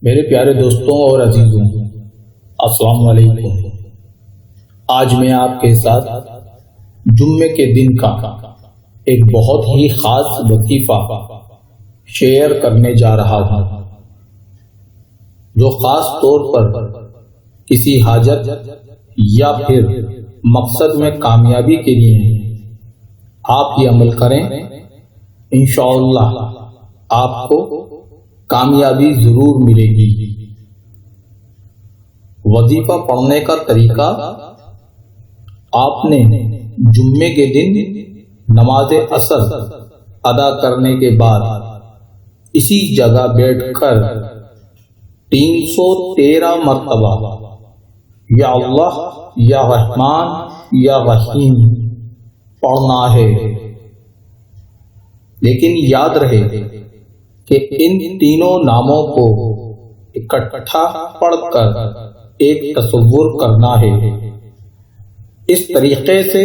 میرے پیارے دوستوں اور عزیزوں، السلام علیکم۔ آج میں آپ کے ساتھ جمعے کے دن کا ایک بہت ہی خاص وظیفہ شیئر کرنے جا رہا ہوں، جو خاص طور پر کسی حاجت یا پھر مقصد میں کامیابی کے لیے آپ یہ عمل کریں، انشاءاللہ آپ کو کامیابی ضرور ملے گی۔ وظیفہ پڑھنے کا طریقہ: آپ نے جمعے کے دن نماز عصر ادا کرنے کے بعد اسی جگہ بیٹھ کر 313 مرتبہ یا اللہ یا رحمان یا رحیم پڑھنا ہے۔ لیکن یاد رہے کہ ان تینوں ناموں کو اکٹھا پڑھ کر ایک تصور کرنا ہے۔ اس طریقے سے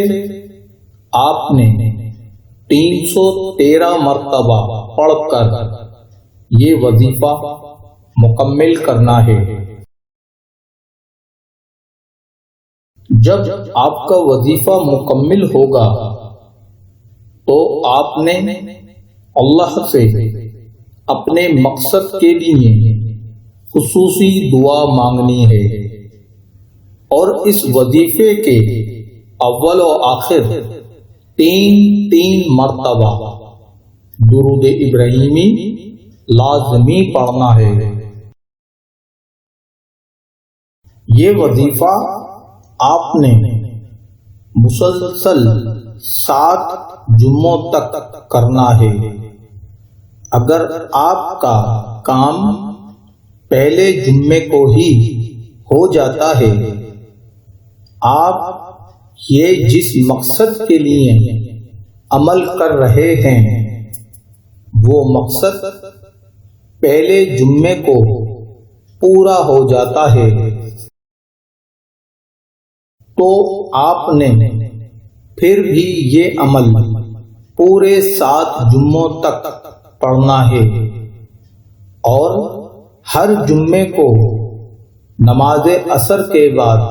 آپ نے 313 مرتبہ پڑھ کر یہ وظیفہ مکمل کرنا ہے۔ جب آپ کا وظیفہ مکمل ہوگا تو آپ نے اللہ سے اپنے مقصد کے لیے خصوصی دعا مانگنی ہے، اور اس وظیفے کے اول و آخر 3 مرتبہ درود ابراہیمی لازمی پڑھنا ہے۔ یہ وظیفہ آپ نے مسلسل 7 جمعوں تک کرنا ہے۔ اگر آپ کا کام پہلے جمعے کو ہی ہو جاتا ہے، آپ یہ جس مقصد کے لیے عمل کر رہے ہیں وہ مقصد پہلے جمعے کو پورا ہو جاتا ہے، تو آپ نے پھر بھی یہ عمل پورے 7 جمعوں تک پڑھنا ہے، اور ہر جمعے کو نماز عصر کے بعد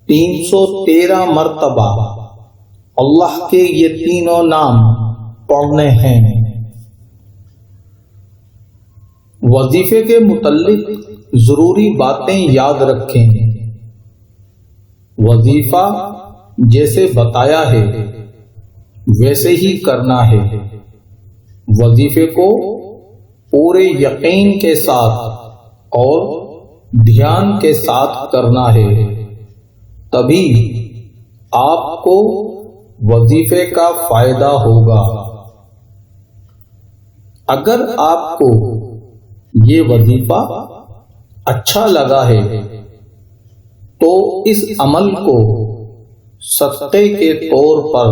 313 مرتبہ اللہ کے یہ تینوں نام پڑھنے ہیں۔ وظیفے کے متعلق ضروری باتیں یاد رکھیں۔ وظیفہ جیسے بتایا ہے ویسے ہی کرنا ہے۔ وظیفے کو پورے یقین کے ساتھ اور دھیان کے ساتھ کرنا ہے، تبھی آپ کو وظیفے کا فائدہ ہوگا۔ اگر آپ کو یہ وظیفہ اچھا لگا ہے تو اس عمل کو صدقے کے طور پر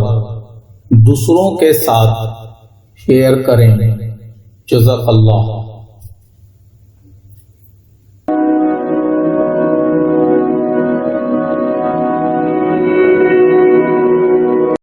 دوسروں کے ساتھ شیئر کریں۔ جزاک اللہ۔